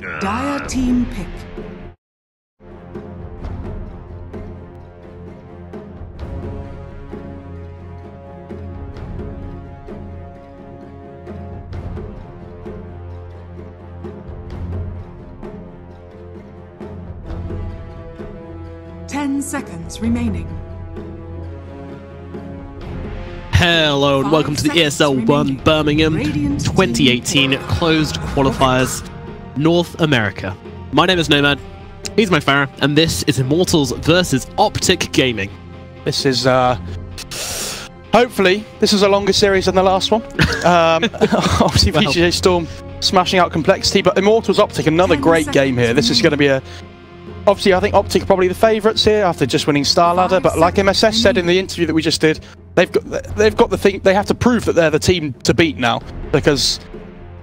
Dire team pick. Ten seconds remaining. Hello and welcome to the ESL 1 Birmingham 2018 closed qualifiers North America. My name is Nomad, he's my Farah, and this is Immortals versus Optic Gaming. This is, hopefully, this is a longer series than the last one. Obviously, Well. VGJ Storm smashing out complexity, but Immortals Optic, another great game here. This is going to be a... Obviously, I think Optic are probably the favourites here after just winning Star Ladder, but like MSS said in the interview that we just did, they've got the thing. They have to prove that they're the team to beat now, because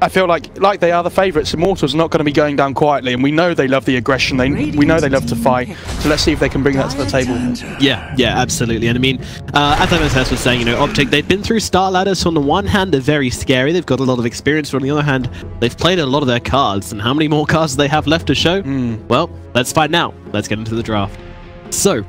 I feel like they are the favourites. Immortals are not going to be going down quietly, and we know they love the aggression. We know they love to fight. So let's see if they can bring that to the table. Yeah, absolutely. And I mean, as MSS was saying, you know, Optic, they've been through Star Ladders, so on the one hand, they're very scary. They've got a lot of experience, but on the other hand, they've played a lot of their cards. And how many more cards do they have left to show? Well, let's find out. Let's get into the draft. So,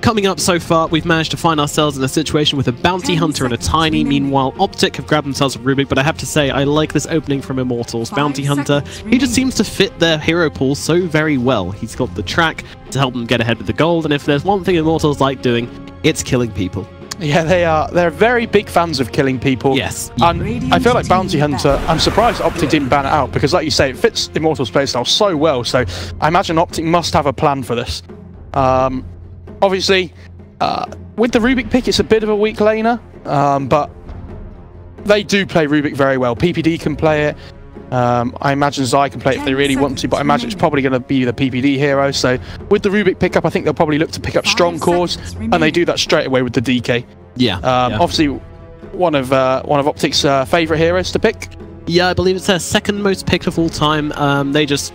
coming up so far, we've managed to find ourselves in a situation with a Bounty Hunter and a Tiny. Meanwhile, Optic have grabbed themselves a Rubik, but I have to say, I like this opening from Immortals. Bounty Hunter, he just seems to fit their hero pool so very well. He's got the track to help them get ahead with the gold, and if there's one thing Immortals like doing, it's killing people. Yeah, they are. They're very big fans of killing people. Yes. And I feel like Bounty Hunter, I'm surprised Optic didn't ban it out, because like you say, it fits Immortals' playstyle so well, so I imagine Optic must have a plan for this. Obviously, with the Rubik pick, it's a bit of a weak laner, but they do play Rubik very well. PPD can play it. I imagine Zai can play it if they really want to, but I imagine it's probably going to be the PPD hero. So with the Rubik pickup, I think they'll probably look to pick up strong cores, and they do that straight away with the DK. Yeah. Obviously, one of Optic's favourite heroes to pick. Yeah, I believe it's their second most picked of all time. They just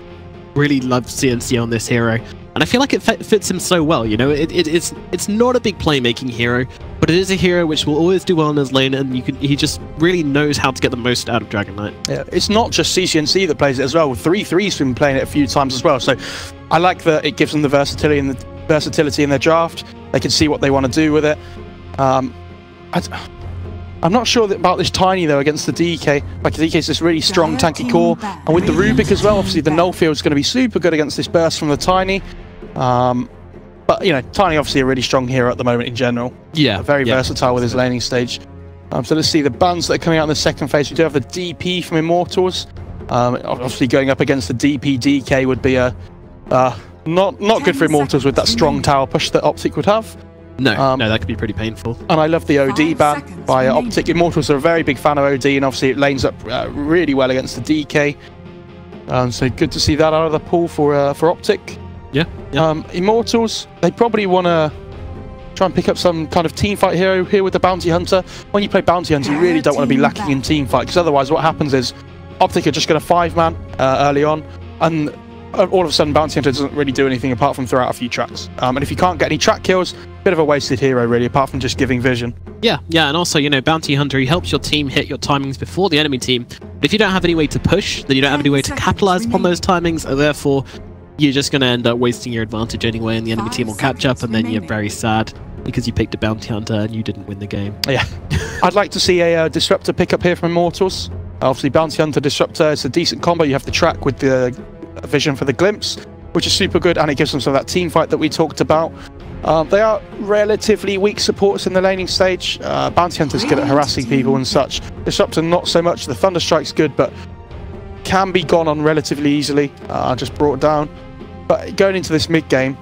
really love CNC on this hero. And I feel like it fits him so well, you know. It's not a big playmaking hero, but it is a hero which will always do well in his lane, and he just really knows how to get the most out of Dragon Knight. Yeah, it's not just CCNC that plays it as well. 3-3's been playing it a few times as well, so I like that it gives them the versatility in their draft. They can see what they want to do with it. I'm not sure about this Tiny though against the DK. Like the DK is this really strong tanky core, and with the Rubik as well, obviously the null field is going to be super good against this burst from the Tiny. But you know, Tiny obviously a really strong hero at the moment in general. Yeah, very versatile with his laning stage. So let's see the bans that are coming out in the second phase. We do have the DP from Immortals. Obviously going up against the DP DK would be a not good for Immortals with that strong tower push that Optic would have. No, that could be pretty painful. And I love the OD ban by Optic. Immortals are a very big fan of OD, and obviously it lanes up really well against the DK. So good to see that out of the pool for Optic. Yeah. Immortals, they probably want to try and pick up some kind of team fight hero here with the Bounty Hunter. When you play Bounty Hunter, you really don't want to be lacking in team fight, because otherwise what happens is Optic are just going to 5-man early on, and all of a sudden Bounty Hunter doesn't really do anything apart from throw out a few tracks. And if you can't get any track kills, bit of a wasted hero really, apart from just giving vision. Yeah, and also, you know, Bounty Hunter, he helps your team hit your timings before the enemy team. But if you don't have any way to push, then you don't have any way to capitalize upon those timings, and therefore you're just going to end up wasting your advantage anyway, and the enemy team will catch up, and then you're very sad because you picked a Bounty Hunter and you didn't win the game. Yeah. I'd like to see a Disruptor pickup here from Immortals. Obviously, Bounty Hunter, Disruptor, it's a decent combo. You have the track with the vision for the glimpse, which is super good, and it gives them some of that team fight that we talked about. They are relatively weak supports in the laning stage. Bounty Hunter's good at harassing people and such. Disruptor not so much. The Thunder Strike's good, but can be gone on relatively easily. Just brought down. But going into this mid game,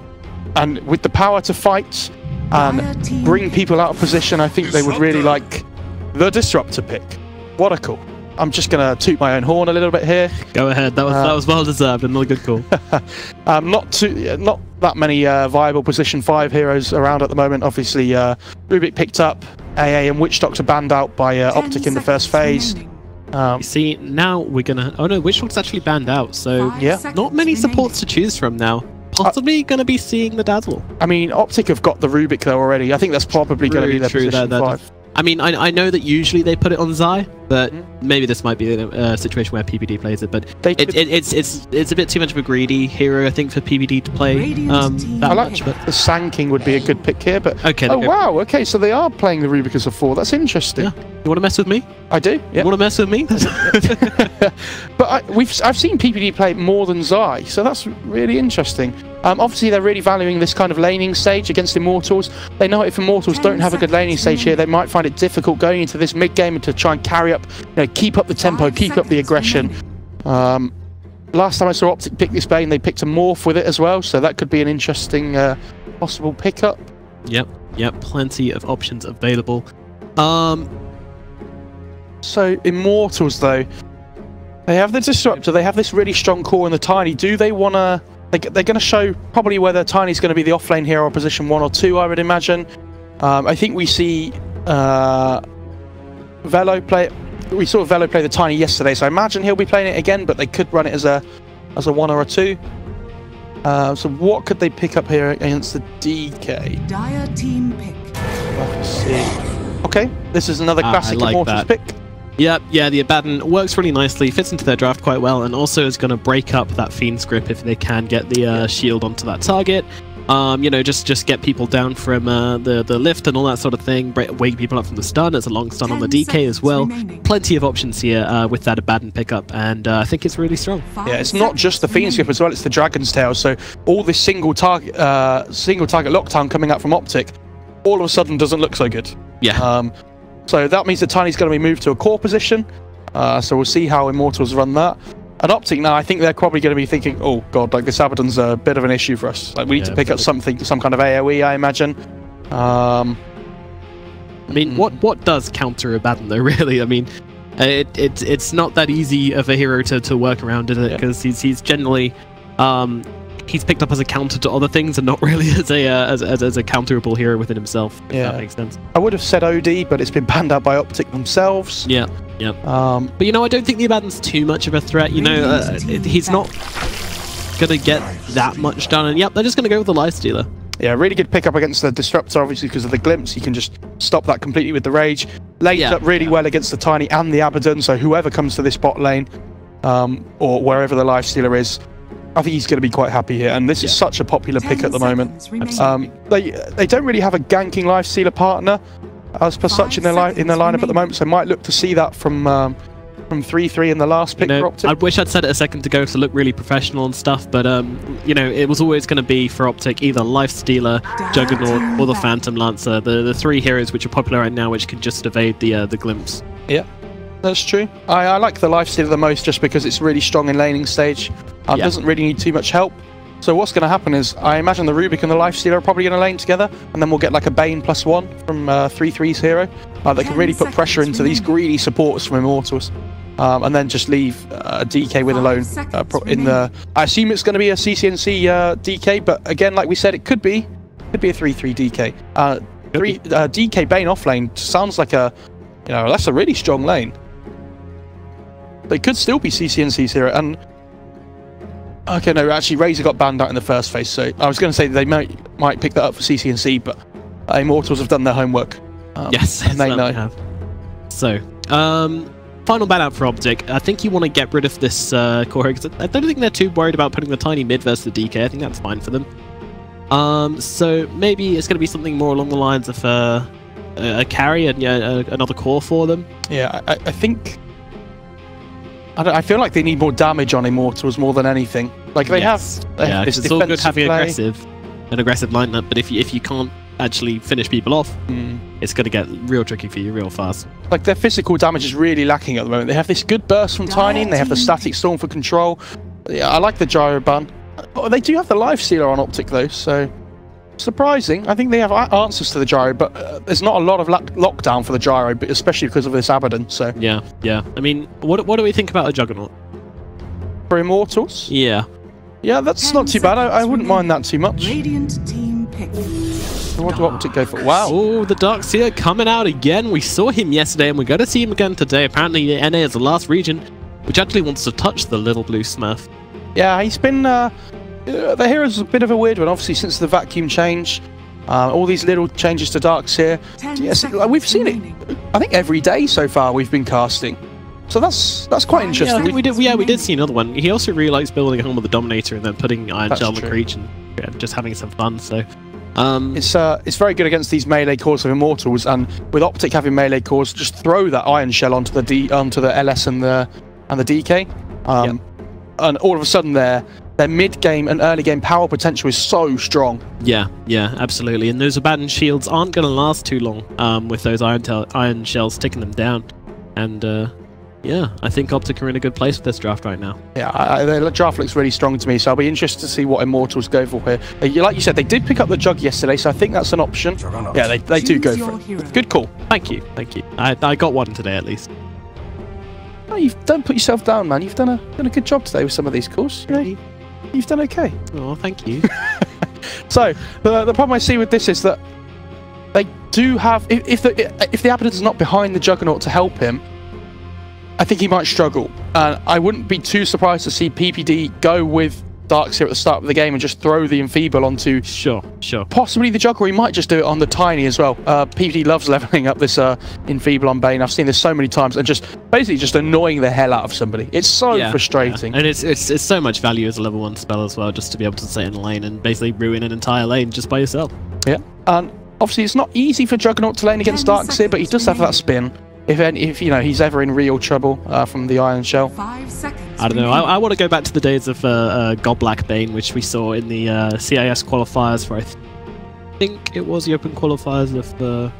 and with the power to fight and bring people out of position, I think they would really like the Disruptor pick. What a call. I'm just going to toot my own horn a little bit here. Go ahead. That was well deserved and not a good call. Not that many viable position 5 heroes around at the moment. Obviously, Rubik picked up. AA and Witch Doctor banned out by Optic in the first phase. You see, now we're gonna... Oh no, Witch Doctor's actually banned out, so yeah, not many supports to choose from now. Possibly going to be seeing the Dazzle. I mean, Optic have got the Rubik though already. I think that's probably going to be their position 5. I mean, I know that usually they put it on Zai, but maybe this might be a situation where PPD plays it. But it's a bit too much of a greedy hero, I think, for PPD to play that much. But the Sanking would be a good pick here. But okay, oh wow, okay, so they are playing the Rubicus of 4. That's interesting. Yeah. You want to mess with me? I do. Yeah. You want to mess with me? But I've seen PPD play more than Zai, so that's really interesting. Obviously, they're really valuing this kind of laning stage against Immortals. They know if Immortals don't have a good laning stage here, they might find it difficult going into this mid game and to try and carry up, keep up the tempo, keep up the aggression. Last time I saw Optic pick this Bane, they picked a Morph with it as well, so that could be an interesting possible pickup. Yep, plenty of options available. So Immortals though, they have the Disruptor, they have this really strong core in the Tiny. Do they want to? They're going to show probably whether Tiny's going to be the offlane hero or position 1 or 2, I would imagine. I think we see Velo play. We saw Velo play the Tiny yesterday, so I imagine he'll be playing it again. But they could run it as a 1 or a 2. So what could they pick up here against the DK? Dire team pick. Let's see. Okay, this is another classic like Immortals that. pick. Yeah, the Abaddon works really nicely, fits into their draft quite well, and also is going to break up that Fiend's Grip if they can get the shield onto that target. Just get people down from the lift and all that sort of thing, wake people up from the stun. It's a long stun on the DK as well. Plenty of options here with that Abaddon pickup, and I think it's really strong. Yeah, it's not just the Fiend's Grip as well, it's the Dragon's Tail, so all this single target lockdown coming out from Optic all of a sudden doesn't look so good. Yeah. So that means that Tiny's going to be moved to a core position. So we'll see how Immortals run that. And Optic now, I think they're probably going to be thinking, oh god, like this Abaddon's a bit of an issue for us. Like we need to pick up some kind of AoE, I imagine. I mean, what does counter Abaddon though? Really, I mean, it's not that easy of a hero to work around, is it? Because he's generally he's picked up as a counter to other things and not really as a counterable hero within himself. If that makes sense. I would have said OD, but it's been banned out by Optic themselves. Yeah. But I don't think the Abaddon's too much of a threat. He's not gonna get that much done. And they're just gonna go with the Lifestealer. Yeah, really good pickup against the Disruptor, obviously because of the Glimpse. You can just stop that completely with the Rage. Lays up really well against the Tiny and the Abaddon. So whoever comes to this bot lane, or wherever the Lifestealer is, I think he's going to be quite happy here, and this is such a popular pick at the moment. They don't really have a ganking Lifestealer partner as per such in their lineup at the moment, so might look to see that from 3-3 in the last pick for Optic. I wish I'd said it a second ago to look really professional and stuff, but it was always going to be for Optic either Lifestealer, Juggernaut, or the Phantom Lancer, the 3 heroes which are popular right now, which can just evade the Glimpse. Yeah. That's true. I like the Lifestealer the most just because it's really strong in laning stage. Doesn't really need too much help. So what's going to happen is, I imagine the Rubik and the Lifestealer are probably going to lane together, and then we'll get like a Bane +1 from 3-3's hero. They can really put pressure into these greedy supports from Immortals. And then just leave a DK with alone in the... I assume it's going to be a CCNC DK, but again, like we said, it could be a 3-3 DK. DK Bane offlane sounds like that's a really strong lane. They could still be CCNC's hero, and okay, no, actually Razor got banned out in the first phase, so I was going to say they might pick that up for CCNC, but Immortals have done their homework. Yes, and they know. Have. So, final ban out for Optic. I think you want to get rid of this core, because I don't think they're too worried about putting the Tiny mid versus the DK. I think that's fine for them. So maybe it's going to be something more along the lines of a carry and another core for them. Yeah, I think... I feel like they need more damage on Immortals more than anything. Like they have this it's all good having an aggressive lineup, but if you can't actually finish people off, it's going to get real tricky for you real fast. Like their physical damage is really lacking at the moment. They have this good burst from Tiny, and they have the static storm for control. Yeah, I like the gyro ban. Oh, they do have the Lifestealer on Optic though, so surprising. I think they have answers to the gyro, but there's not a lot of lockdown for the gyro, but especially because of this Abaddon. So yeah. I mean, what do we think about a Juggernaut for Immortals? Yeah, that's not too bad. I wouldn't mind that too much. Radiant team pick. What do Optic go for? Wow. Oh, the Darkseer coming out again. We saw him yesterday, and we're going to see him again today. Apparently, the NA is the last region which actually wants to touch the little blue Smurf. Yeah, he's been... the hero's a bit of a weird one, obviously, since the vacuum change. All these little changes to darks here. 10 Yes, seconds we've seen remaining. it. I think every day so far we've been casting. So that's quite Yeah, interesting. I think we did. Yeah, we did see another one. He also really likes building a home with the Dominator and then putting Iron That's Shell on the true. creature and just having some fun. So, It's very good against these melee cores of Immortals, and with Optic having melee cores, just throw that Iron Shell onto the LS and the DK, and all of a sudden their mid-game and early-game power potential is so strong. yeah, absolutely. And those abandoned shields aren't going to last too long with those Iron Shells taking them down. And yeah, I think Optic are in a good place with this draft right now. Yeah, the draft looks really strong to me, so I'll be interested to see what Immortals go for here. Like you said, they did pick up the Jug yesterday, so I think that's an option. Yeah, they do go for it. Good call. Thank you. I got one today at least. Oh, don't put yourself down, man. You've done a good job today with some of these calls. You know, you've done okay. Oh, thank you. So the problem I see with this is that they do have, if the Abaddon's not behind the Juggernaut to help him, I think he might struggle. And I wouldn't be too surprised to see PPD go with Darks here at the start of the game and just throw the Enfeeble onto Sure. possibly the Jugger. He might just do it on the Tiny as well. PPD loves leveling up this Enfeeble on Bane. I've seen this so many times, and just basically just annoying the hell out of somebody. It's so frustrating. Yeah. And it's so much value as a level 1 spell as well, just to be able to sit in a lane and basically ruin an entire lane just by yourself. Yeah, and obviously it's not easy for Juggernaut to lane against Darks here, but he does have that spin. If you know he's ever in real trouble from the Iron Shell. 5 seconds. I don't know. I want to go back to the days of Godblack Bane, which we saw in the CIS qualifiers for, I think it was the open qualifiers of the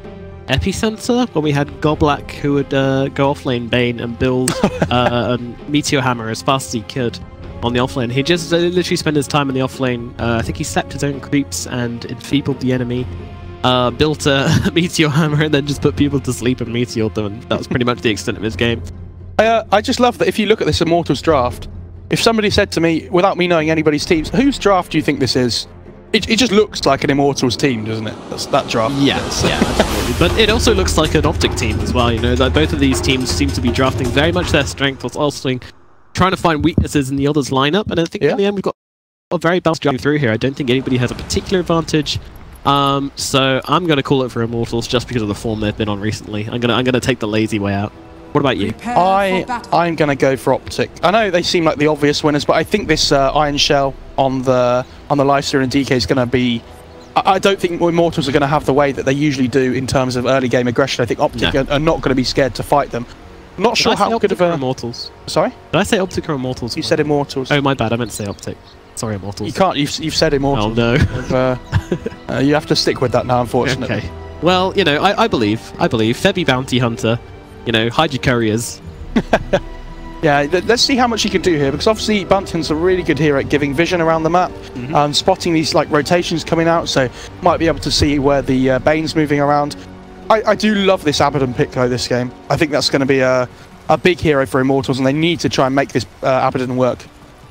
Epicenter, when we had Godblack who would go off lane Bane and build a Meteor Hammer as fast as he could on the off lane. He just literally spent his time in the off lane. I think he sapped his own creeps and enfeebled the enemy. Built a Meteor Hammer and then just put people to sleep and meteored them, and that was pretty much the extent of his game. I just love that if you look at this Immortals draft, if somebody said to me, without me knowing anybody's teams, whose draft do you think this is? It just looks like an Immortals team, doesn't it? That's that draft. Yeah, absolutely. But it also looks like an Optic team as well, you know, that both of these teams seem to be drafting very much their strength, whilst also trying to find weaknesses in the other's lineup, and I think in the end we've got a very balanced drafting through here. I don't think anybody has a particular advantage. So I'm going to call it for Immortals just because of the form they've been on recently. I'm gonna take the lazy way out. What about you? I'm going to go for Optic. I know they seem like the obvious winners, but I think this Iron Shell on the Lifesteal and DK is going to be. I don't think Immortals are going to have the way that they usually do in terms of early game aggression. I think Optic are not going to be scared to fight them. I'm not sure how good of a Immortals. Sorry? Did I say Optic or Immortals? You said Immortals. Oh, my bad. I meant to say Optic. Sorry, Immortals. You can't. You've said Immortals. Oh no. You have to stick with that now, unfortunately. Okay. Well, you know, I believe. Febby Bounty Hunter. You know, hide your couriers. Yeah, let's see how much he can do here, because obviously Bounty Hunters are really good here at giving vision around the map, spotting these like rotations coming out, so might be able to see where the Bane's moving around. I do love this Abaddon pick though this game. I think that's going to be a big hero for Immortals, and they need to try and make this Abaddon work.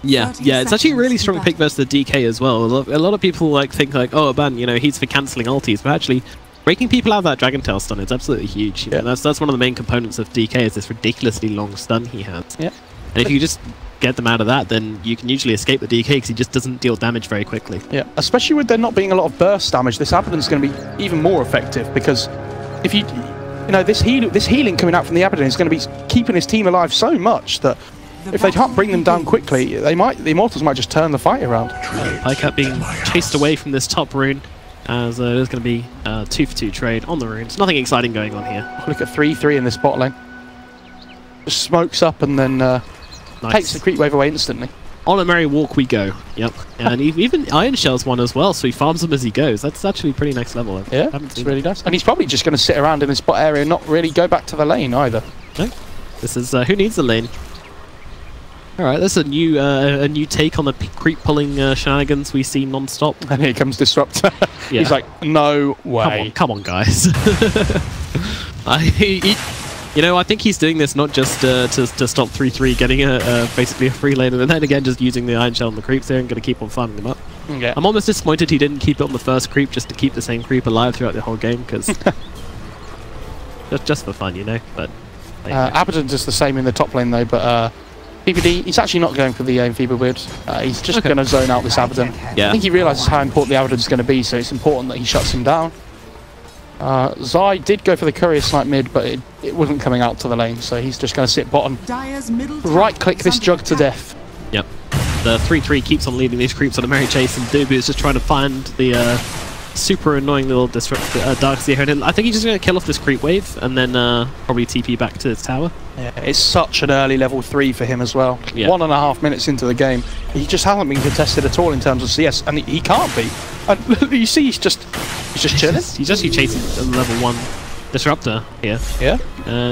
Yeah, it's actually a really strong pick versus the DK as well. A lot of people think oh, Aban, you know, he's for cancelling ultis, but actually breaking people out of that Dragon Tail stun is absolutely huge. You know, that's one of the main components of DK, is this ridiculously long stun he has. Yeah. And if you just get them out of that, then you can usually escape the DK because he just doesn't deal damage very quickly. Yeah, especially with there not being a lot of burst damage, this Abaddon's going to be even more effective, because if you know, this healing coming out from the Abaddon is going to be keeping his team alive so much that if they can't bring them down quickly, the Immortals might just turn the fight around. Pycat being chased away from this top rune, as there's going to be a 2-for-2 trade on the runes. Nothing exciting going on here. Look at 3-3 in this bot lane. Just smokes up and then takes the creep wave away instantly. On a merry walk we go. Yep. And even Iron Shell's one as well, so he farms them as he goes. That's actually pretty next level. Yeah, it's really nice. And he's probably just going to sit around in this bot area and not really go back to the lane either. No. This is who needs the lane. Alright, that's a new take on the creep pulling shenanigans we see non-stop. And here comes Disruptor. Yeah. He's like, no way. Come on guys. You know, I think he's doing this not just to stop 3-3 getting basically a free lane, and then again just using the Iron Shell and the creeps there and going to keep on farming them up. Yeah. I'm almost disappointed he didn't keep it on the first creep just to keep the same creep alive throughout the whole game, because just for fun, you know. But Abaddon's just the same in the top lane though, but PPD, he's actually not going for the Amphiba weird. He's just going to zone out this Abaddon. Yeah. I think he realises how important the Abaddon is going to be, so it's important that he shuts him down. Zai did go for the courier snipe mid, but it wasn't coming out to the lane, so he's just going to sit bottom. Right-click this jug to death. Yep. The 3-3 keeps on leading these creeps on a merry chase, and Dubu is just trying to find the super annoying little Darkseer here. And I think he's just going to kill off this creep wave, and then probably TP back to his tower. Yeah, it's such an early level 3 for him as well. Yeah. 1.5 minutes into the game. He just hasn't been contested at all in terms of CS, and he can't be. And you see, he's just chilling. He's actually chasing a level 1 disruptor here. Yeah.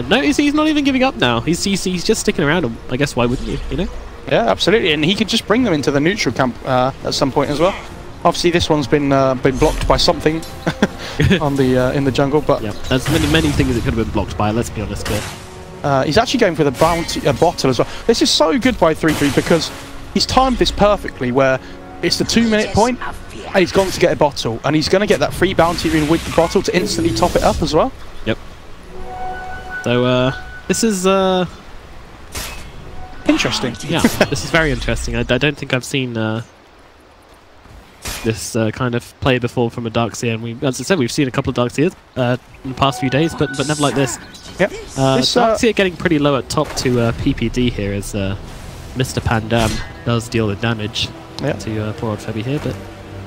No, he's not even giving up now. He's just sticking around. And I guess why wouldn't you? You know? Yeah, absolutely. And he could just bring them into the neutral camp at some point as well. Obviously, this one's been blocked by something on the in the jungle, but yeah, there's many things it could have been blocked by. Let's be honest here. He's actually going for the bounty bottle as well. This is so good by 3-3 because he's timed this perfectly, where it's the 2-minute point, and he's gone to get a bottle, and he's going to get that free bounty rune with the bottle to instantly top it up as well. Yep. So this is interesting. Yeah, this is very interesting. I don't think I've seen this kind of play before from a Darkseer, and as I said, we've seen a couple of Darkseers in the past few days, but never like this. Yep. Darkseer getting pretty low at top to PPD here as Mr. Pandam does deal the damage to poor old Febby here, but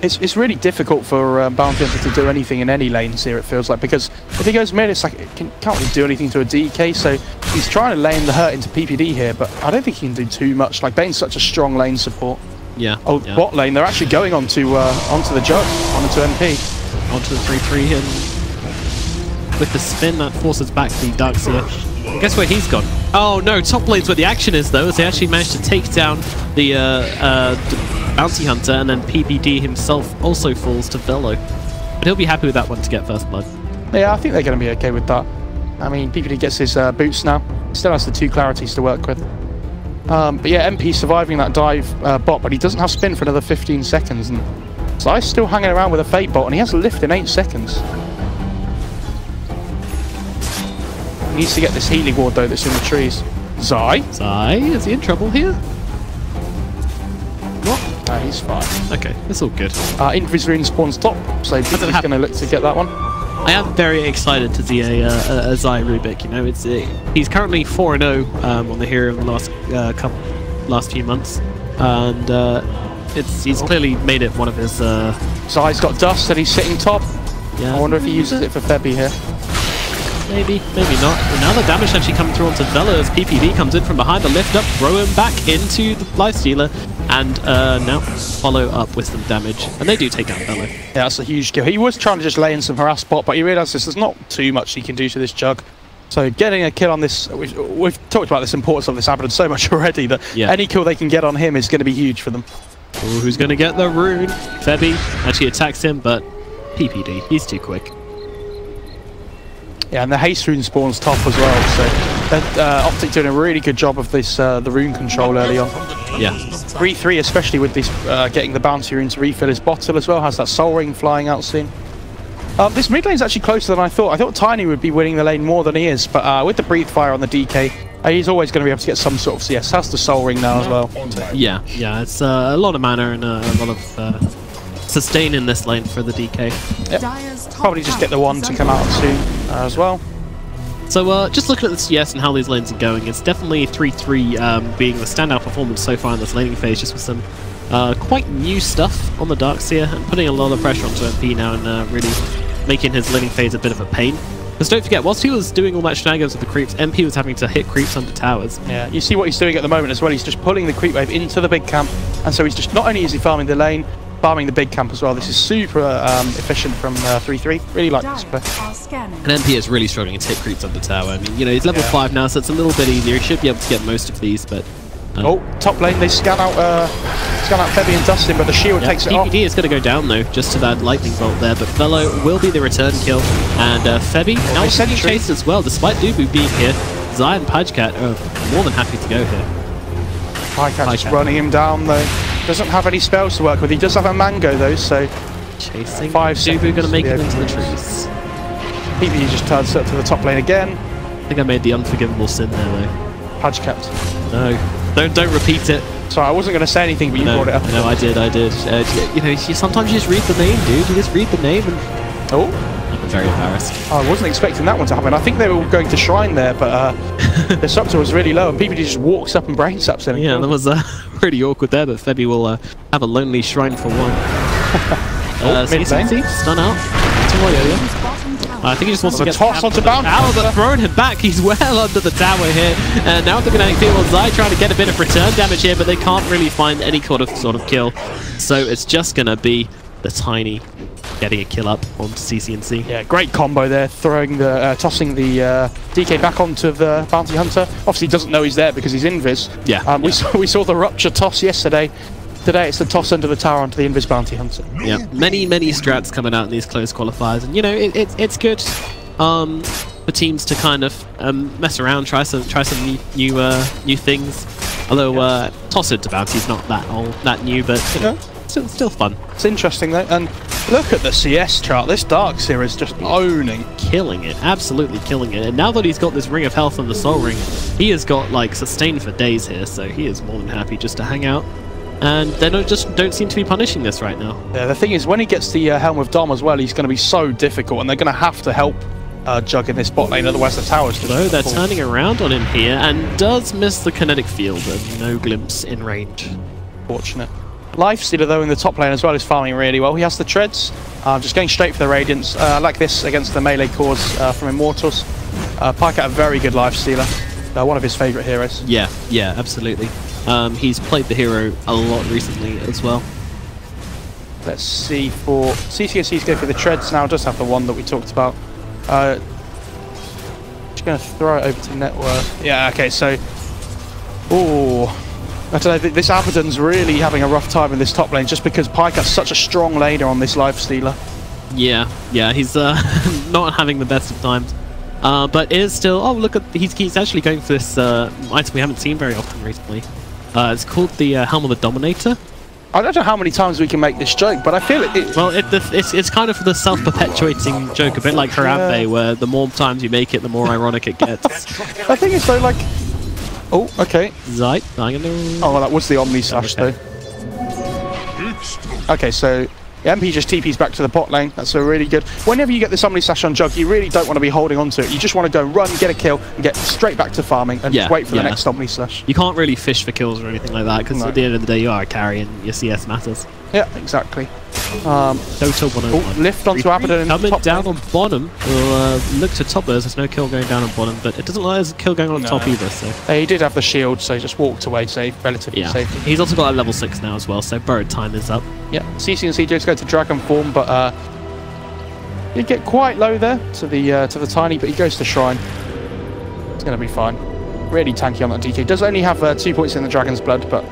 it's really difficult for Bounty Hunter to do anything in any lanes here, it feels like, because if he goes mid, it's like it can't really do anything to a DK, so he's trying to lane the hurt into PPD here, but I don't think he can do too much. Like, Bane's such a strong lane support. Yeah. Oh, yeah. Bot lane, they're actually going onto the jug, onto MP. Onto the 3-3, and with the spin that forces back the Darkseer. And guess where he's gone? Oh no, top lane's where the action is though, as they actually managed to take down the Bounty Hunter, and then PPD himself also falls to Velo. But he'll be happy with that one to get first blood. Yeah, I think they're going to be okay with that. I mean, PPD gets his boots now. Still has the 2 clarities to work with. But yeah, MP surviving that dive bot, but he doesn't have spin for another 15 seconds. And Zai's still hanging around with a Fate bot, and he has a lift in 8 seconds. He needs to get this healing ward though that's in the trees. Zai? Is he in trouble here? What? No, he's fine. Okay, it's all good. Invis rune spawns top, so he's going to look to get that one. I am very excited to see a Zai Rubik. You know, he's currently 4-0 on the hero in the last few months, and he's clearly made it one of his. Zai's got dust and he's sitting top. Yeah. I wonder if he uses it for Febby here. Maybe not. And now the damage actually coming through onto Vela as PPD comes in from behind the lift up, throw him back into the Lifestealer, and now follow up with some damage. And they do take down Vela. Yeah, that's a huge kill. He was trying to just lay in some harass spot, but he realises there's not too much he can do to this jug. So getting a kill on this, we've talked about this importance of this Abaddon so much already, that any kill they can get on him is going to be huge for them. Ooh, who's going to get the rune? Febby actually attacks him, but PPD, he's too quick. Yeah, and the haste rune spawns top as well, so Optic doing a really good job of this the rune control early on. Yeah. 3-3, especially with this getting the bounty rune to refill his bottle as well, has that soul ring flying out soon. This mid lane's actually closer than I thought. I thought Tiny would be winning the lane more than he is, but with the breathe fire on the DK, he's always going to be able to get some sort of CS. Has the soul ring now as well. Yeah, it's a lot of mana and a lot of sustain in this lane for the DK. Yep. Probably just get the one to come out soon as well. So just looking at the CS and how these lanes are going, it's definitely 3-3 being the standout performance so far in this laning phase, just with some quite new stuff on the Darkseer and putting a lot of pressure onto MP now and really making his laning phase a bit of a pain. Because don't forget, whilst he was doing all that shenanigans with the creeps, MP was having to hit creeps under towers. Yeah, you see what he's doing at the moment as well. He's just pulling the creep wave into the big camp, and so he's just not only is he farming the lane, farming the big camp as well. This is super efficient from 3-3. Really like this play. And MP is really struggling to hit creeps under tower. I mean, you know, he's level 5 now, so it's a little bit easier. He should be able to get most of these, but... top lane, they scan out Febby and Dustin, but the shield takes it off. PPD is going to go down though, just to that lightning bolt there, but Velo will be the return kill, and Febby now taking chase as well, despite Dubu being here. Zai and Pajkat are more than happy to go here. Pajkat's running him down though. Doesn't have any spells to work with. He does have a mango though, so chasing. 5 Dubu going to make it into the trees. PPD just turns up to the top lane again. I think I made the unforgivable sin there though. Pajkat. No. Don't repeat it. Sorry, I wasn't going to say anything, but you brought it up. No, I did. You know, sometimes you just read the name, dude. You just read the name and... Oh. I'm very embarrassed. I wasn't expecting that one to happen. I think they were going to Shrine there, but the Disruptor was really low, and PPD just walks up and brain saps him. Yeah, that was pretty awkward there, but Febby will have a lonely Shrine for one. Stun out. I think he just wants to get toss onto Bounty. But throwing him back, he's well under the tower here. And now the kinetic field, Zai trying to get a bit of return damage here, but they can't really find any sort of kill. So it's just going to be the Tiny getting a kill up onto CCNC. Yeah, great combo there, throwing the, tossing the DK back onto the Bounty Hunter. Obviously doesn't know he's there because he's invis. Yeah. We saw the Rupture toss yesterday. Today it's the toss under the tower onto the invis Bounty Hunter. Yeah, many strats coming out in these close qualifiers, and you know it's good for teams to kind of mess around, try some new things. Although toss into Bounty is not that new, but you know, still fun. It's interesting though, and look at the CS chart. This Dark Series just killing it, absolutely killing it. And now that he's got this Ring of Health and the Soul Ring, he has got like sustain for days here, so he is more than happy just to hang out. And they don't seem to be punishing this right now. Yeah, the thing is, when he gets the Helm of Dom as well, he's going to be so difficult, and they're going to have to help Jug in this bot lane, otherwise the tower's just... So they're turning around on him here, and does miss the kinetic field, and no glimpse in range. Fortunate. Lifestealer, though, in the top lane as well, is farming really well. He has the treads, just going straight for the Radiance. I like this against the melee cores from Immortals. Pyke a very good Lifestealer, one of his favourite heroes. Yeah, absolutely. He's played the hero a lot recently as well. Let's see, for CCSC's going for the treads now, does have the one that we talked about. Just going to throw it over to Networth. Yeah, okay, so... Ooh, I don't know, this Abaddon's really having a rough time in this top lane just because Pyke's such a strong laner on this Lifestealer. Yeah, he's not having the best of times. But is still... Oh, look at... He's actually going for this item we haven't seen very often recently. It's called the Helm of the Dominator. I don't know how many times we can make this joke, but I feel it... Well, it's kind of the self-perpetuating joke, a bit like Harambe, where the more times you make it, the more ironic it gets. I think it's so like... Oh, okay. Zai, oh, well, that was the Omni Slash, though. Okay, so... MP just TP's back to the bot lane. That's a really good... Whenever you get this Omni Slash on Jug, you really don't want to be holding on to it. You just want to go run, get a kill, and get straight back to farming, and just wait for the next Omni Slash. You can't really fish for kills or anything like that, because at the end of the day, you are a carry and your CS matters. Yeah, exactly. Dota 101. Lift onto Abaddon in coming top down lane. on bottom. We'll look to top. There's no kill going down on bottom, but it doesn't look like there's a kill going on top either. So he did have the shield, so he just walked away, relatively safe. He's also got a level 6 now as well, so borrowed time is up. Yeah, CC and CJ go to Dragon form, but he get quite low there to the Tiny, but he goes to Shrine. It's going to be fine. Really tanky on that DK. Does only have 2 points in the Dragon's Blood, but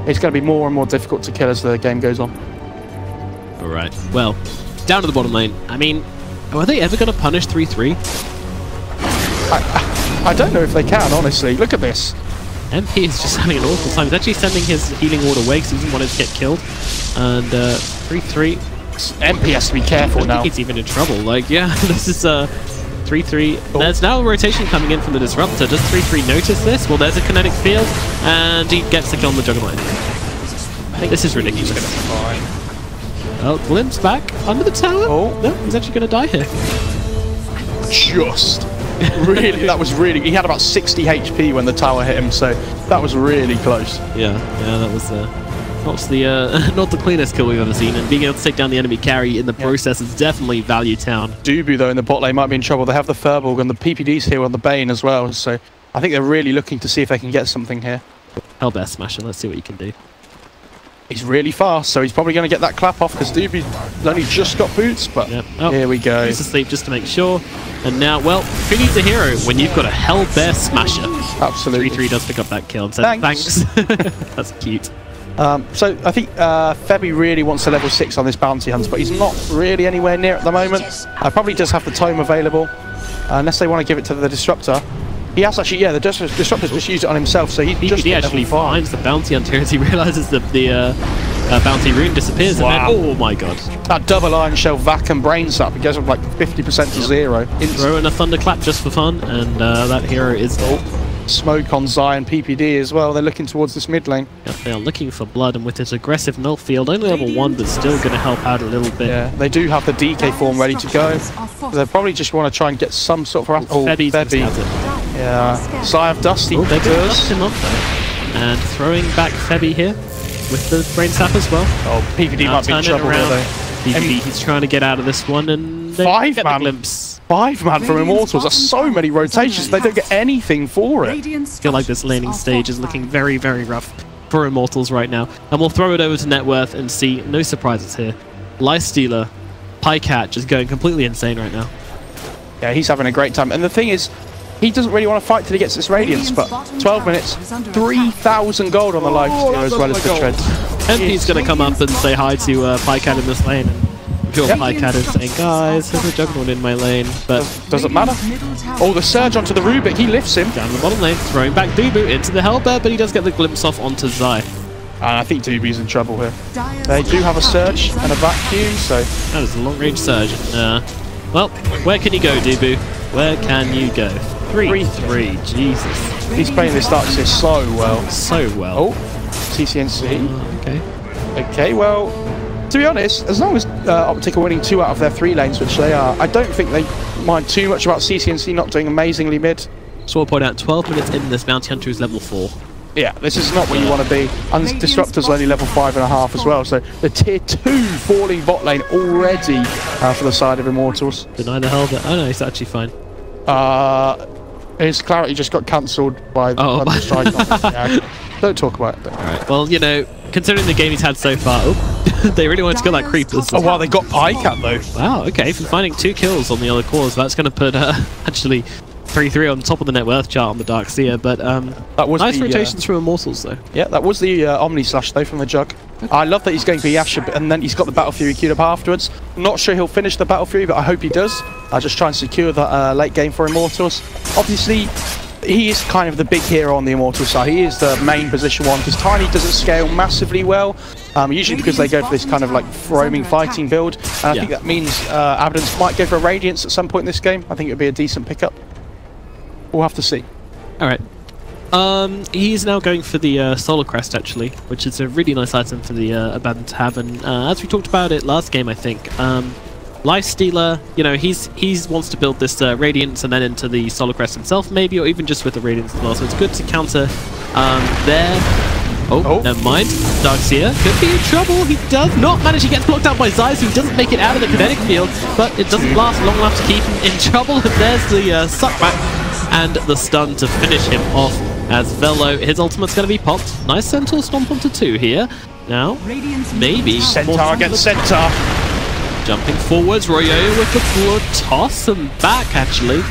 it's going to be more and more difficult to kill as the game goes on. Alright, well, down to the bottom lane. I mean, are they ever going to punish 3-3? I don't know if they can, honestly. Look at this. MP is just having an awful time. He's actually sending his healing ward away because he doesn't want it to get killed. And 3-3. MP has to be careful now. He's even in trouble. Like, yeah, this is 3-3. Oh. There's now a rotation coming in from the Disruptor. Does 3-3 notice this? Well, there's a kinetic field, and he gets the kill on the Juggernaut. This is ridiculous. Oh, Glimpse back under the tower. Oh, no, he's actually going to die here. Just really, that was really. He had about 60 HP when the tower hit him, so that was really close. Yeah, that was not the cleanest kill we've ever seen, and being able to take down the enemy carry in the process is definitely value town. Dubu though in the bot lane might be in trouble. They have the Furbolg and the PPD's here on the Bane as well, so I think they're really looking to see if they can get something here. Hellbear Smasher, let's see what you can do. He's really fast, so he's probably going to get that clap off because Dubu's only just got boots, but here we go. He's asleep just to make sure. And now, well, who needs a hero when you've got a Hellbear Smasher? Absolutely. 3-3 does pick up that kill and says thanks. That's cute. So I think Febby really wants a level 6 on this Bounty Hunter, but he's not really anywhere near at the moment. Probably does have the Tome available, unless they want to give it to the Disruptor. He has actually, the Disruptor's just used it on himself, so he actually finds the Bounty Hunter as he realises that the Bounty Rune disappears, and then, oh my god. That double Iron Shell, Vac and Brain Sap, he goes from like 50% to 0. Throw in a Thunderclap just for fun, and that hero is smoke on Zai and PPD as well. They're looking towards this mid lane. Yep, they are looking for blood, and with this aggressive null field, only level 1, but still going to help out a little bit. Yeah, they do have the DK form ready to go. They probably just want to try and get some sort of... Oh, Febby. Yeah, Zai of Dusty. Oh, they're going to dust him off though. And throwing back Febby here with the brain sap as well. Oh, PPD might be in trouble here though. PPD, he's trying to get out of this one, and they get the glimpse. 5-man from Immortals. That's so many rotations. They don't get anything for it. I feel like this laning stage is looking very, very rough for Immortals right now. And we'll throw it over to Net Worth and see no surprises here. Lifestealer, Pycat just going completely insane right now. Yeah, he's having a great time. And the thing is, he doesn't really want to fight till he gets this Radiance, but 12 minutes, 3,000 gold on the Lifestealer as well as the Treads. MP's going to come up and say hi to Pycat in this lane. Sure, Pycat is saying, guys, there's a Juggernaut in my lane, but... Doesn't matter. Oh, the surge onto the Rubik, he lifts him. Down the bottom lane, throwing back Dubu into the Hellbear, but he does get the glimpse off onto Zai. And I think Dubu's in trouble here. They do have a surge and a vacuum, so... That is a long-range surge. Well, where can you go, Dubu? Where can you go? 3-3, Jesus. He's playing this Darkseer so well. So well. Oh, CCNC. Okay. Okay, well... To be honest, as long as Optic are winning 2 out of their 3 lanes, which they are, I don't think they mind too much about CCNC not doing amazingly mid. So I'll point out, 12 minutes in this, Bounty Hunter is level 4. Yeah, this is not where you want to be. And Disruptor's only level 5.5 as well, so the tier 2 falling bot lane already for the side of Immortals. Deny the hell, but oh no, he's actually fine. His clarity just got cancelled by the strike. Yeah, don't talk about it. Alright, well, you know, considering the game he's had so far, they really wanted to kill that creeper. Oh wow, they got Pycat though. Wow, okay, for finding 2 kills on the other cores, that's going to put actually 3-3 on top of the net worth chart on the Darkseer, but that was nice rotations from Immortals though. Yeah, that was the Omni Slash though from the Jug. Okay. I love that he's going for Yasha, and then he's got the Battle Fury queued up afterwards. Not sure he'll finish the Battle Fury, but I hope he does. I'll just try and secure the late game for Immortals. Obviously, he is kind of the big hero on the Immortals side. He is the main position one, because Tiny doesn't scale massively well, usually because they go for this kind of like roaming fighting build, and I think that means Abadance might go for a Radiance at some point in this game. I think it would be a decent pickup. We'll have to see. Alright. He's now going for the Solar Crest, actually, which is a really nice item for the Abaddon to have, and as we talked about it last game, I think, Lifestealer, you know, he wants to build this Radiance and then into the Solar Crest himself, maybe, or even just with the Radiance as well, so it's good to counter there. Oh, never mind. Darkseer could be in trouble. He does not manage. He gets blocked out by Zai, so he doesn't make it out of the kinetic field, but it doesn't last long enough to keep him in trouble, and there's the suckback and the stun to finish him off as Velo, his ultimate's going to be popped. Nice Centaur stomp onto 2 here. Now, maybe... Centaur against Centaur. Jumping forwards, Royo with the forward toss and back, actually.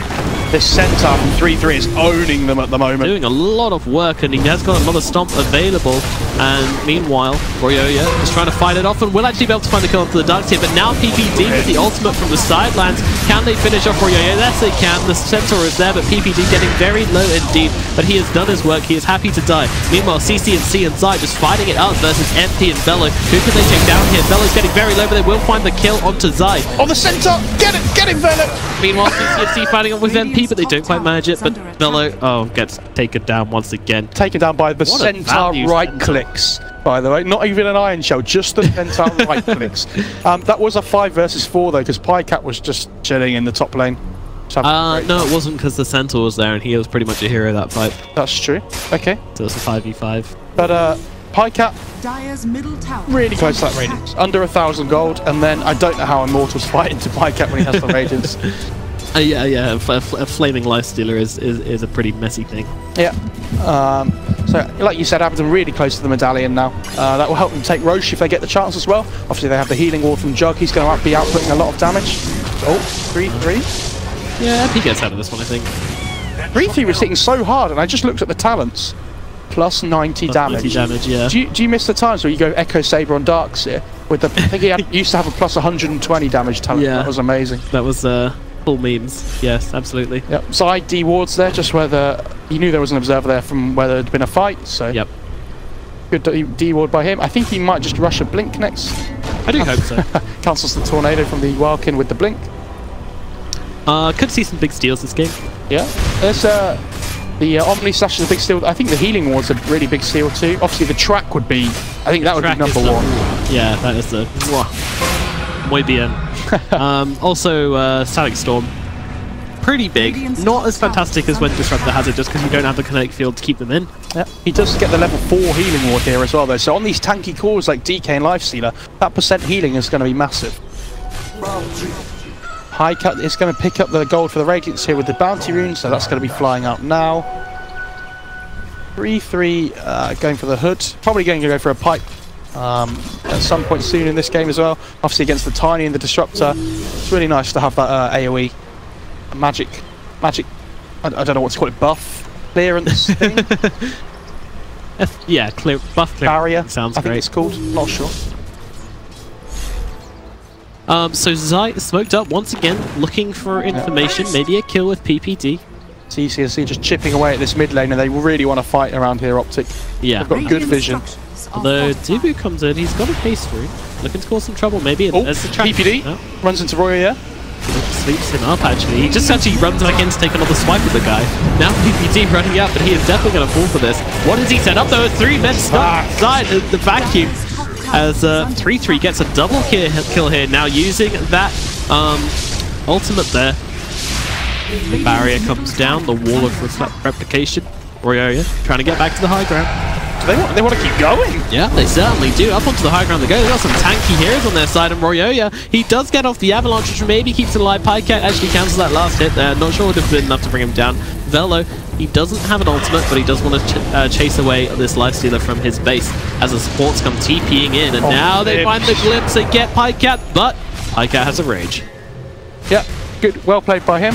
This Centaur from 3-3 is owning them at the moment. Doing a lot of work, and he has got another stomp available. And meanwhile, Royoya is trying to fight it off and will actually be able to find the kill onto the Darkseer. But now PPD with the ultimate from the sidelines. Can they finish off Royoya? Yes, they can. The Centaur is there, but PPD getting very low indeed. But he has done his work. He is happy to die. Meanwhile, CCNC and Zai just fighting it out versus MP and Velo. Who can they take down here? Velo's getting very low, but they will find the kill onto Zai. Oh, the Centaur! Get him, Velo! Meanwhile, CCNC fighting up with MP, but they don't quite manage it. But Velo, gets taken down once again. Taken down by the Centaur right clicks, by the way. Not even an Iron Shell, just the Centaur right clicks. That was a 5 versus 4 though, because Pycat was just chilling in the top lane. No, it wasn't, because the Centaur was there and he was pretty much a hero that fight. That's true. Okay. So it's a 5v5. But Pycat really close to that Radiance. Under 1,000 gold, and then I don't know how Immortals fight into Pycat when he has the Radiance. Yeah, a flaming Lifestealer is a pretty messy thing. Yeah. So, like you said, Abaddon really close to the medallion now. That will help them take Roche if they get the chance as well. Obviously, they have the healing ward from Jug. He's going to be outputting a lot of damage. Oh, 3-3. Yeah, he gets out of this one, I think. 3-3 was hitting so hard, and I just looked at the talents. Plus 90 damage. 90 damage, yeah. Do you miss the times where you go Echo Saber on Darkseer? With the, I think he used to have a plus 120 damage talent. Yeah. That was amazing. That was full memes. Yes, absolutely. Yep. Side D wards there, just where he knew there was an observer there from where there had been a fight. So yep. Good D ward by him. I think he might just rush a blink next. I do hope so. Cancels the tornado from the Wildkin with the blink. Could see some big steals this game. Yeah. The Omni Slash is a big steal. I think the healing ward's a really big steal too. Obviously, the track would be. I think that would be number one. Yeah, that is the. Muy bien. Also, Static Storm. Pretty big. Not as fantastic as when Disruptor has it, just because you don't have the kinetic field to keep them in. Yeah, he does get the level 4 healing ward here as well, though. So on these tanky cores like DK and Lifestealer, that percent healing is going to be massive. High Cut is going to pick up the gold for the Radiants here with the bounty rune, so that's going to be flying out now. 3-3 going for the hood. Probably going to go for a pipe at some point soon in this game as well. Obviously against the Tiny and the Disruptor. It's really nice to have that AoE. Magic, I don't know what to call it, buff, clearance thing? Yeah, buff clearance. Barrier, sounds I think great. it's called, not sure. So Zai smoked up once again, looking for information, maybe a kill with PPD. CCSC just chipping away at this mid lane, and they really want to fight around here, Optic. Yeah. They've got good vision. Although Dubu comes in, he's got a haste through, looking to cause some trouble, maybe. Oh, there's the track. PPD runs into Roya, yeah? Sweeps him up, actually. He just actually runs back in to take another swipe at the guy. Now PPD running out, but he is definitely going to fall for this. What does he set up, though? 3 men stuck inside the vacuum. As 3-3 gets a double kill here, now using that ultimate there. The barrier comes down, the wall of replication. Royoya trying to get back to the high ground. They want to keep going. Yeah, they certainly do. Up onto the high ground they go. They've got some tanky heroes on their side, and Royoya, he does get off the avalanche, which maybe keeps it alive. Pycat actually cancels that last hit there. Not sure it would have been enough to bring him down. Velo, he doesn't have an ultimate, but he does want to chase away this Lifestealer from his base as the supports come TPing in, and now they find the glimpse. They get Pycat, but Pycat has a rage. Yeah, good. Well played by him.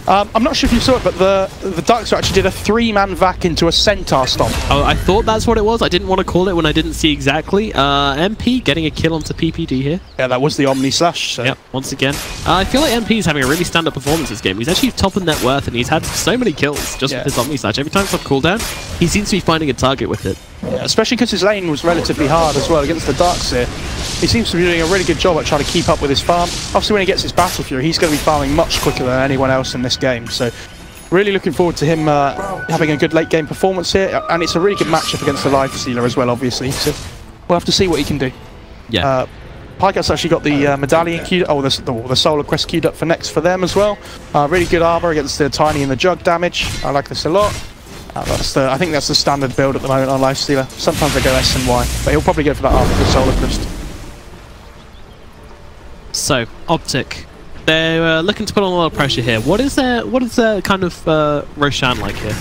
I'm not sure if you saw it, but the Ducks actually did a 3-man vac into a Centaur stomp. Oh, I thought that's what it was. I didn't want to call it when I didn't see exactly. MP getting a kill onto PPD here. Yeah, that was the Omni Slash. So. Yep, once again. I feel like MP is having a really stand-up performance this game. He's actually top in net worth, and he's had so many kills just with his Omni Slash. Every time it's on cooldown, he seems to be finding a target with it. Yeah, especially because his lane was relatively hard as well against the Darks here. He seems to be doing a really good job at trying to keep up with his farm. Obviously, when he gets his Battle Fury, he's going to be farming much quicker than anyone else in this game. So, really looking forward to him having a good late game performance here. And it's a really good matchup against the Lifestealer as well, obviously. So, we'll have to see what he can do. Yeah. Pycat's actually got the medallion queued, the Solar Crest queued up for next for them as well. Really good armor against the Tiny and the Jug damage. I like this a lot. I think that's the standard build at the moment on Lifestealer. Sometimes they go S and Y, but he'll probably go for that after the Solar Crest. So, Optic, they're looking to put on a lot of pressure here. What is their kind of Roshan like here?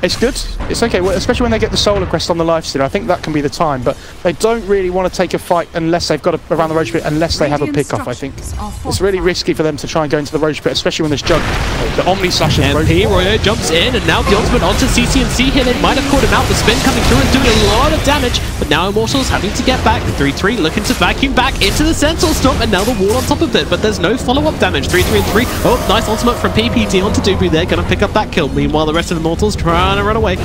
It's good. It's okay, especially when they get the Solar Crest on the Lifestealer. I think that can be the time, but they don't really want to take a fight unless they've got around the Roach Pit, unless they have a pick-off, I think. It's really risky for them to try and go into the Roach Pit, especially when there's Jug. The Omni Slash is MP, Royo jumps in, and now the ultimate onto CCNC here. They might have caught him out. The spin coming through and doing a lot of damage, but now Immortals having to get back. 3-3 looking to vacuum back into the Centaur Stomp, and now the wall on top of it, but there's no follow-up damage. 3-3 and 3. Oh, nice ultimate from PPD onto Dubu there, gonna pick up that kill. Meanwhile, the rest of the Immortals trying to run away.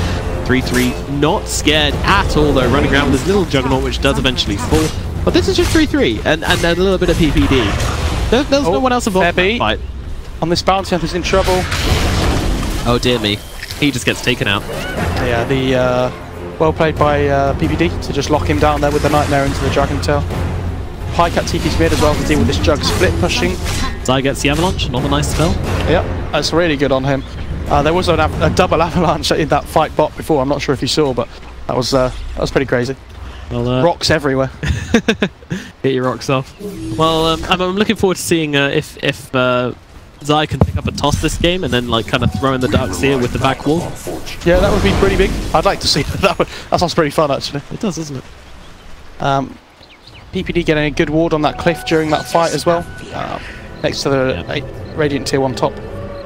3-3, not scared at all though, running around with this little Juggernaut, which does eventually fall. But this is just 3-3, and a little bit of PPD. There's no one else involved in that fight. On this bounty hunter's in trouble. Oh dear me, he just gets taken out. Yeah, the well played by PPD to just lock him down there with the Nightmare into the Dragon Tail. Pycat TP's mid as well to deal with this Jug split pushing. Zai gets the Avalanche, another nice spell. Yeah, that's really good on him. There was a double avalanche in that fight bot before. I'm not sure if you saw, but that was pretty crazy. Well, rocks everywhere. Get your rocks off. Well, I'm looking forward to seeing if Zai can pick up a toss this game and then like kind of throw in the Dark Seer with the back wall. Yeah, that would be pretty big. I'd like to see that. That sounds pretty fun actually. It does, doesn't it? PPD getting a good ward on that cliff during that fight as well. Next to the Radiant Tier 1 top.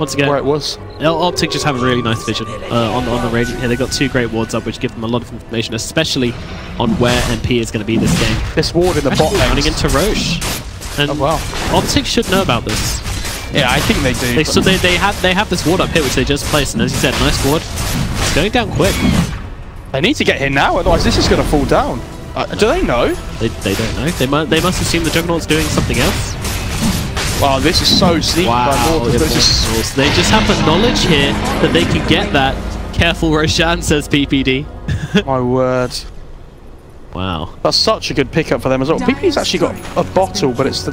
Once again, where it was. Optic just have a really nice vision on the Radiant here. They've got 2 great wards up, which give them a lot of information, especially on where MP is going to be this game. This ward in the bot lane. Running into Roche. And Optic should know about this. Yeah, I think they do. They have this ward up here, which they just placed, and as you said, nice ward. It's going down quick. They need to get here now, otherwise this is going to fall down. Do they know? They don't know. They must assume the Juggernaut's doing something else. Wow, this is so sneaky by Immortals. They just have the knowledge here that they can get that careful, Roshan, says PPD. My word. Wow. That's such a good pickup for them as well. PPD's actually got a bottle, but it's the...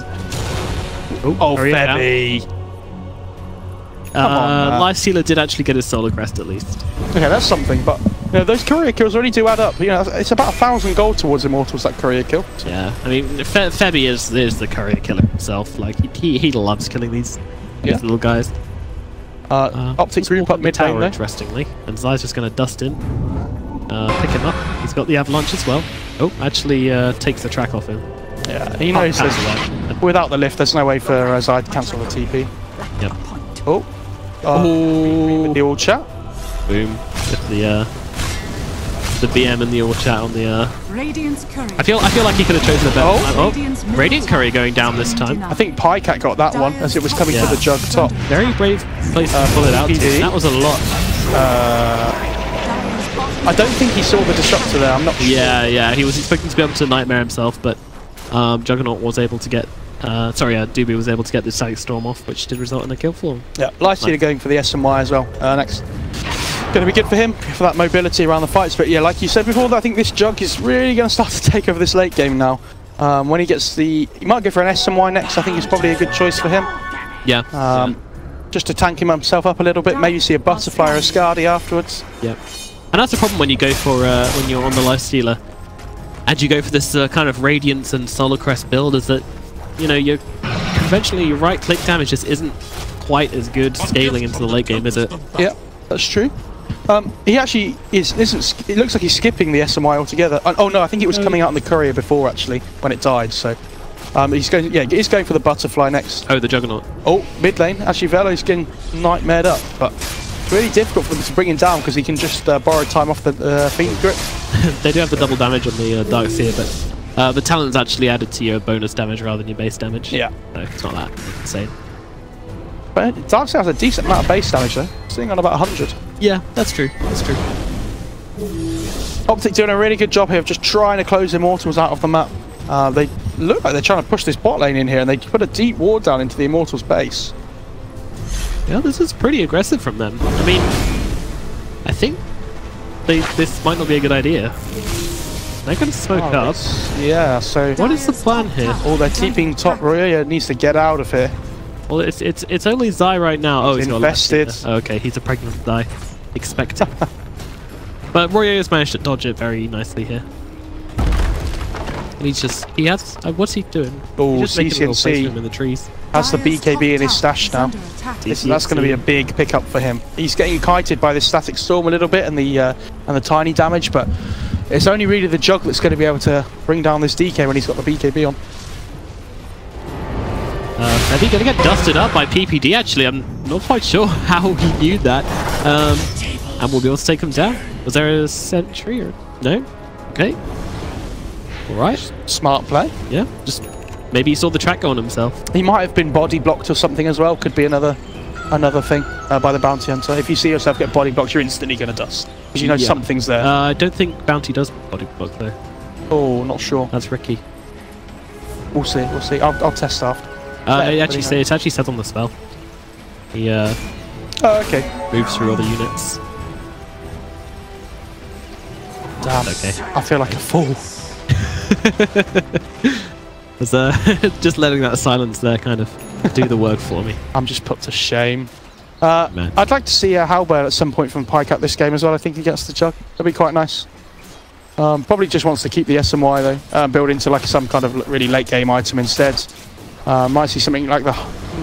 Oh, Febby. Come on, Lifestealer did actually get his solo crest at least. Okay, that's something, but you know, those career kills really do add up. You know, it's about 1,000 gold towards Immortals, that career kill. Yeah, I mean, Febby is the career killer himself. Like, he loves killing these little guys. Optic group up mid tower, lane, interestingly. And Zai's just going to dust in. Pick him up. He's got the avalanche as well. Oh, actually takes the track off him. Yeah, he knows without the lift, there's no way for Zai to cancel the TP. Yep. Oh. With the all chat. Boom. With the BM and the all chat on the. I feel like he could have chosen a better. Radiant Curry going down this time. I think Pycat got that one as it was coming to the jug top. Very brave place to pull it out. That was a lot. I don't think he saw the disruptor there. I'm not sure. Yeah. He was expecting to be able to nightmare himself, but Juggernaut was able to get. Doobie was able to get the Static Storm off, which did result in a kill for him. Yeah, Lifestealer going for the SMY as well. Next. Going to be good for him, for that mobility around the fights. But yeah, like you said before, I think this Jug is really going to start to take over this late game now. When he gets he might go for an SMY next. I think it's probably a good choice for him. Yeah. Just to tank himself up a little bit, maybe see a Butterfly or a Skadi afterwards. Yeah. And that's the problem when you go for, when you're on the Lifestealer, and you go for this kind of Radiance and Solar Crest build, is that, you know, conventionally your right-click damage just isn't quite as good scaling into the late game, is it? Yeah, that's true. He actually isn't. It looks like he's skipping the SMY altogether. Oh no, I think it was coming out in the courier before actually when it died. So he's going. Yeah, he's going for the Butterfly next. Oh, the Juggernaut. Oh, mid lane. Actually, Velo's getting nightmared up, but it's really difficult for them to bring him down because he can just borrow time off the Fiend grip. They do have the double damage on the Dark Seer, but the talent's actually added to your bonus damage rather than your base damage. Yeah. So it's not that insane. But Darkseer has a decent amount of base damage though, sitting on about 100. Yeah, that's true. That's true. Optic doing a really good job here of just trying to close Immortals out of the map. They look like they're trying to push this bot lane in here, and they put a deep ward down into the Immortals base. Yeah, this is pretty aggressive from them. I mean, I think this might not be a good idea. They're going to smoke up. Yeah, so what is the plan here? Oh, they're keeping top. Roya needs to get out of here. Well, it's only Zai right now. Oh, he's invested. Oh, okay, he's a pregnant Zai. Expecting. But Royo has managed to dodge it very nicely here. And he has. What's he doing? Oh, CCNC in the trees. Has the BKB in his stash now. That's going to be a big pickup for him. He's getting kited by this Static Storm a little bit and the tiny damage, but it's only really the Jug that's going to be able to bring down this DK when he's got the BKB on. I think going to get dusted up by PPD actually. I'm not quite sure how he knew that. And we'll be able to take him down. Was there a sentry or no? Okay. Alright. Smart play. Yeah, just maybe he saw the track go on himself. He might have been body blocked or something as well. Could be another thing by the Bounty Hunter. If you see yourself get body blocked, you're instantly going to dust. Because you know something's there. I don't think Bounty does body block though. Oh, not sure. That's Ricky. We'll see, we'll see. I'll test after. It's actually set on the spell. He oh, okay. Moves through all the units. Damn. Okay. I feel like a fool. Just letting that silence there kind of do the work for me. I'm just put to shame. I'd like to see a Halberd at some point from Pycat this game as well. I think against the Jug. That'd be quite nice. Probably just wants to keep the SMY though. Build into like some kind of really late game item instead. Might see something like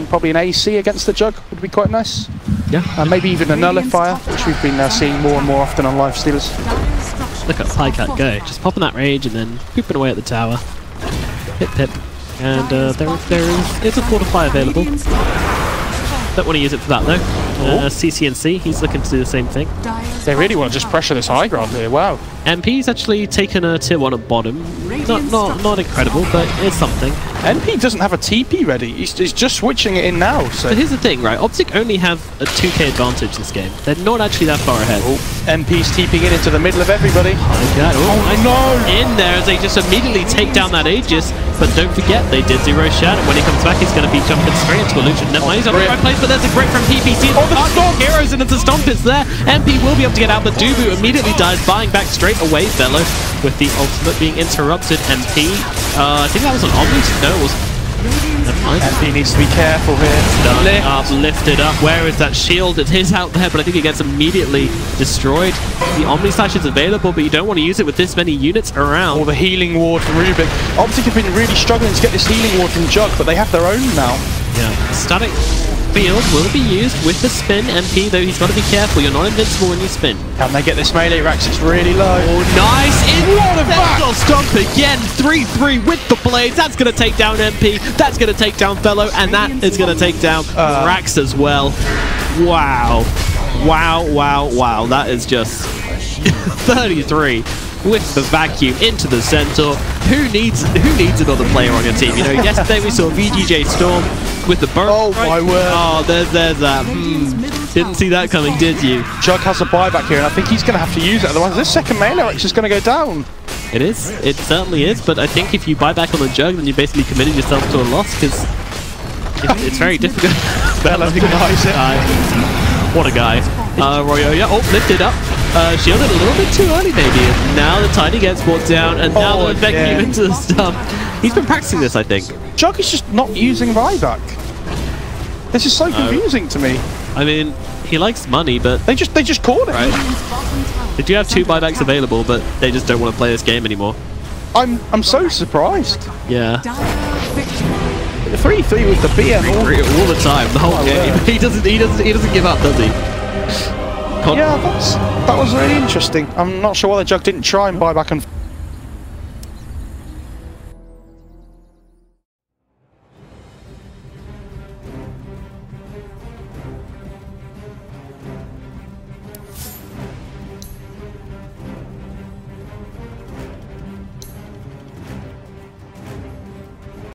probably an AC against the Jug would be quite nice. Yeah. Maybe even a Nullifier, which we've been seeing more and more often on Lifestealers. Look at Pycat go, just popping that rage and then pooping away at the tower. Pip pip. And there is a Fortify available. Don't want to use it for that though. CCNC, he's looking to do the same thing. They really want to just pressure this high ground here, wow. MP's actually taken a tier 1 at bottom. Not incredible, but it's something. NP doesn't have a TP ready. He's just switching it in now. So But here's the thing, right? Optic only have a 2k advantage this game. They're not actually that far ahead. oh, NP's TPing in into the middle of everybody. Oh, no! In there as they just immediately take down that Aegis. But don't forget, they did zero shot, and when he comes back, he's going to be jumping straight into Illusion. Never mind, he's on the right place, but there's a grip from PPT. Oh, the stomp! Heroes, and it's a stomp. It's there. MP will be able to get out, but Dubu immediately dies, buying back straight away, Fellow, with the ultimate being interrupted. MP, I think that was an Omni. No, it was. Never mind. NP needs to be careful here. Lifted up. Where is that shield? It is out there, but I think it gets immediately destroyed. The Omni Slash is available, but you don't want to use it with this many units around. Or the healing ward from Rubik. Optic have been really struggling to get this healing ward from Jug, but they have their own now. Yeah. Static field will be used with the spin. MP, though, he's got to be careful. You're not invincible when you spin. Can they get this melee? Rax, it's really low. Oh, nice! What a back! Stomp again. 3-3 with the blades. That's going to take down MP. That's going to take down Fellow, and that is going to take down Rax as well. Wow. Wow, wow, wow. That is just 33 with the vacuum into the center. Who needs another player on your team? You know, yesterday we saw VGJ Storm with the burn. Oh my word! Oh, there's that. Didn't see that coming, did you? Jug has a buyback here, and I think he's going to have to use it. Otherwise, this second melee Rex is going to go down. It is. It certainly is. But I think if you buy back on the Jug, then you basically committed yourself to a loss, because it's very difficult. Bella denies it. What a guy. Royo, yeah. Oh, lifted up. Shielded a little bit too early, maybe. And now the Tiny gets brought down, and now the vacuum into the stump. He's been practicing this, I think. Jug is just not using buyback. This is so confusing to me. I mean, he likes money, but they just caught it. Right. They do have 2 buybacks available, but they just don't want to play this game anymore. I'm so surprised. Yeah. 3-3 with the BM all the time, the whole game. He doesn't give up, does he? Yeah, that was really interesting. I'm not sure why the Jug didn't try and buy back and